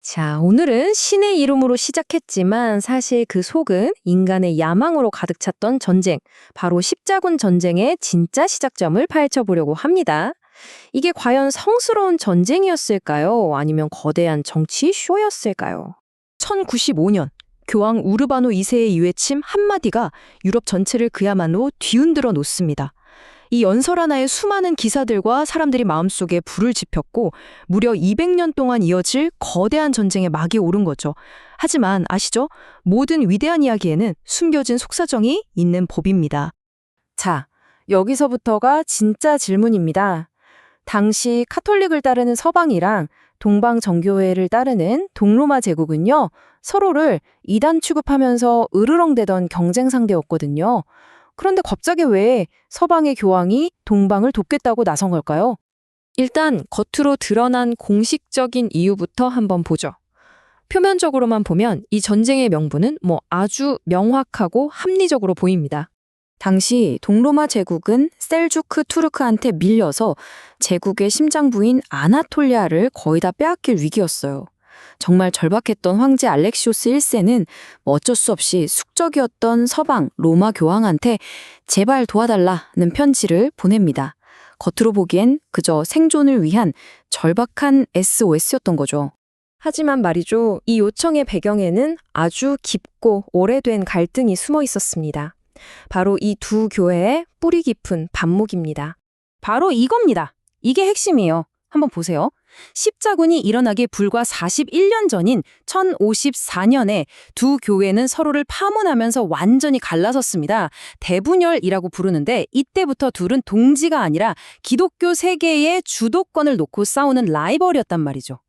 자, 오늘은 신의 이름으로 시작했지만 사실 그 속은 인간의 야망으로 가득 찼던 전쟁, 바로 십자군 전쟁의 진짜 시작점을 파헤쳐 보려고 합니다. 이게 과연 성스러운 전쟁이었을까요? 아니면 거대한 정치 쇼였을까요? 1095년 교황 우르바노 2세의 이외침 한마디가 유럽 전체를 그야말로 뒤흔들어 놓습니다. 이 연설 하나에 수많은 기사들과 사람들이 마음속에 불을 지폈고 무려 200년 동안 이어질 거대한 전쟁의 막이 오른 거죠. 하지만 아시죠? 모든 위대한 이야기에는 숨겨진 속사정이 있는 법입니다. 자, 여기서부터가 진짜 질문입니다. 당시 카톨릭을 따르는 서방이랑 동방 정교회를 따르는 동로마 제국은요, 서로를 이단 취급하면서 으르렁대던 경쟁 상대였거든요. 그런데 갑자기 왜 서방의 교황이 동방을 돕겠다고 나선 걸까요? 일단 겉으로 드러난 공식적인 이유부터 한번 보죠. 표면적으로만 보면 이 전쟁의 명분은 아주 명확하고 합리적으로 보입니다. 당시 동로마 제국은 셀주크 투르크한테 밀려서 제국의 심장부인 아나톨리아를 거의 다 빼앗길 위기였어요. 정말 절박했던 황제 알렉시오스 1세는 어쩔 수 없이 숙적이었던 서방 로마 교황한테 제발 도와달라는 편지를 보냅니다. 겉으로 보기엔 그저 생존을 위한 절박한 SOS였던 거죠. 하지만 말이죠, 이 요청의 배경에는 아주 깊고 오래된 갈등이 숨어 있었습니다. 바로 이 두 교회의 뿌리 깊은 반목입니다. 바로 이겁니다. 이게 핵심이에요. 한번 보세요. 십자군이 일어나기 불과 41년 전인 1054년에 두 교회는 서로를 파문하면서 완전히 갈라섰습니다. 대분열이라고 부르는데 이때부터 둘은 동지가 아니라 기독교 세계의 주도권을 놓고 싸우는 라이벌이었단 말이죠.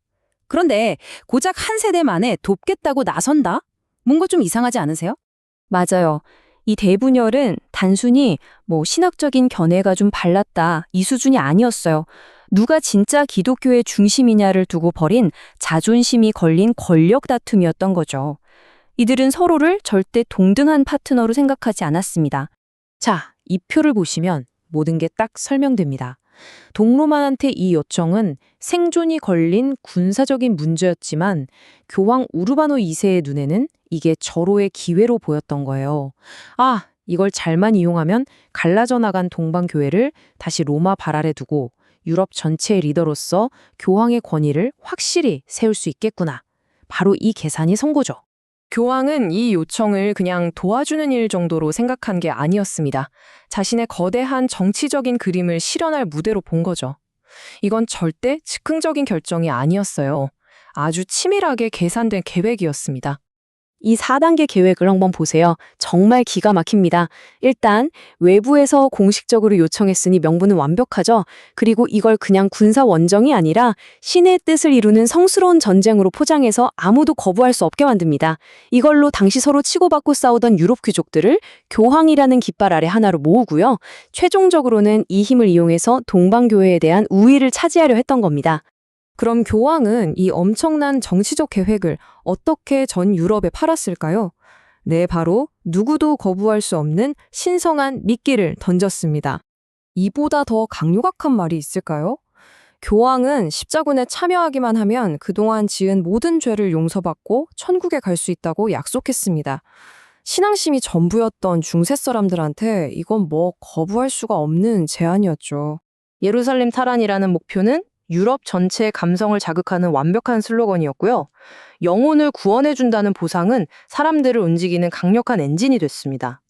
그런데 고작 한 세대 만에 돕겠다고 나선다? 뭔가 좀 이상하지 않으세요? 맞아요. 이 대분열은 단순히 신학적인 견해가 좀 발랐다 이 수준이 아니었어요. 누가 진짜 기독교의 중심이냐를 두고 벌인 자존심이 걸린 권력 다툼이었던 거죠. 이들은 서로를 절대 동등한 파트너로 생각하지 않았습니다. 자, 이 표를 보시면 모든 게 딱 설명됩니다. 동로마한테 이 요청은 생존이 걸린 군사적인 문제였지만 교황 우르바노 2세의 눈에는 이게 절호의 기회로 보였던 거예요. 아, 이걸 잘만 이용하면 갈라져 나간 동방교회를 다시 로마 발 아래 두고 유럽 전체의 리더로서 교황의 권위를 확실히 세울 수 있겠구나. 바로 이 계산이 선 거죠. 교황은 이 요청을 그냥 도와주는 일 정도로 생각한 게 아니었습니다. 자신의 거대한 정치적인 그림을 실현할 무대로 본 거죠. 이건 절대 즉흥적인 결정이 아니었어요. 아주 치밀하게 계산된 계획이었습니다. 이 4단계 계획을 한번 보세요. 정말 기가 막힙니다. 일단 외부에서 공식적으로 요청했으니 명분은 완벽하죠. 그리고 이걸 그냥 군사 원정이 아니라 신의 뜻을 이루는 성스러운 전쟁으로 포장해서 아무도 거부할 수 없게 만듭니다. 이걸로 당시 서로 치고받고 싸우던 유럽 귀족들을 교황이라는 깃발 아래 하나로 모으고요. 최종적으로는 이 힘을 이용해서 동방교회에 대한 우위를 차지하려 했던 겁니다. 그럼 교황은 이 엄청난 정치적 계획을 어떻게 전 유럽에 팔았을까요? 네, 바로 누구도 거부할 수 없는 신성한 미끼를 던졌습니다. 이보다 더 강요각한 말이 있을까요? 교황은 십자군에 참여하기만 하면 그동안 지은 모든 죄를 용서받고 천국에 갈 수 있다고 약속했습니다. 신앙심이 전부였던 중세 사람들한테 이건 거부할 수가 없는 제안이었죠. 예루살렘 탈환이라는 목표는 유럽 전체의 감성을 자극하는 완벽한 슬로건이었고요. 영혼을 구원해준다는 보상은 사람들을 움직이는 강력한 엔진이 됐습니다.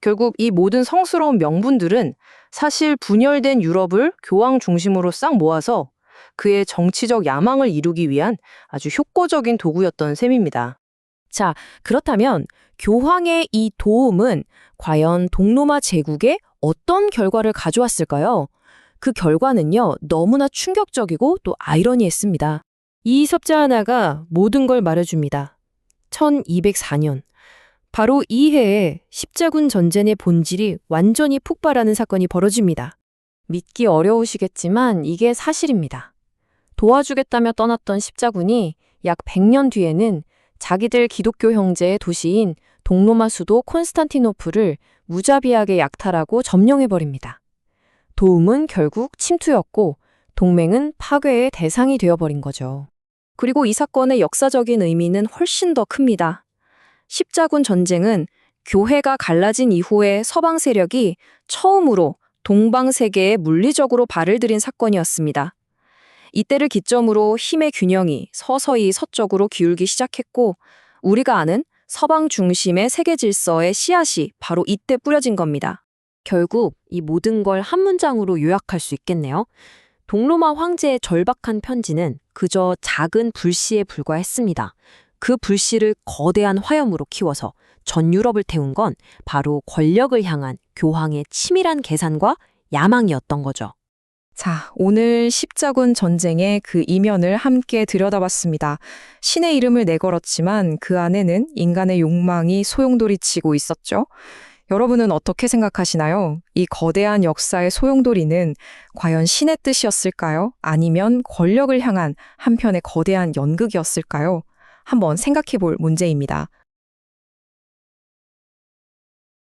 결국 이 모든 성스러운 명분들은 사실 분열된 유럽을 교황 중심으로 싹 모아서 그의 정치적 야망을 이루기 위한 아주 효과적인 도구였던 셈입니다. 자, 그렇다면 교황의 이 도움은 과연 동로마 제국에 어떤 결과를 가져왔을까요? 그 결과는요, 너무나 충격적이고 또 아이러니했습니다. 이 섭자 하나가 모든 걸 말해줍니다. 1204년. 바로 이 해에 십자군 전쟁의 본질이 완전히 폭발하는 사건이 벌어집니다. 믿기 어려우시겠지만 이게 사실입니다. 도와주겠다며 떠났던 십자군이 약 100년 뒤에는 자기들 기독교 형제의 도시인 동로마 수도 콘스탄티노플을 무자비하게 약탈하고 점령해버립니다. 도움은 결국 침투였고 동맹은 파괴의 대상이 되어버린 거죠. 그리고 이 사건의 역사적인 의미는 훨씬 더 큽니다. 십자군 전쟁은 교회가 갈라진 이후에 서방 세력이 처음으로 동방 세계에 물리적으로 발을 들인 사건이었습니다. 이때를 기점으로 힘의 균형이 서서히 서쪽으로 기울기 시작했고, 우리가 아는 서방 중심의 세계 질서의 씨앗이 바로 이때 뿌려진 겁니다. 결국 이 모든 걸 한 문장으로 요약할 수 있겠네요. 동로마 황제의 절박한 편지는 그저 작은 불씨에 불과했습니다. 그 불씨를 거대한 화염으로 키워서 전 유럽을 태운 건 바로 권력을 향한 교황의 치밀한 계산과 야망이었던 거죠. 자, 오늘 십자군 전쟁의 그 이면을 함께 들여다봤습니다. 신의 이름을 내걸었지만 그 안에는 인간의 욕망이 소용돌이치고 있었죠. 여러분은 어떻게 생각하시나요? 이 거대한 역사의 소용돌이는 과연 신의 뜻이었을까요? 아니면 권력을 향한 한편의 거대한 연극이었을까요? 한번 생각해 볼 문제입니다.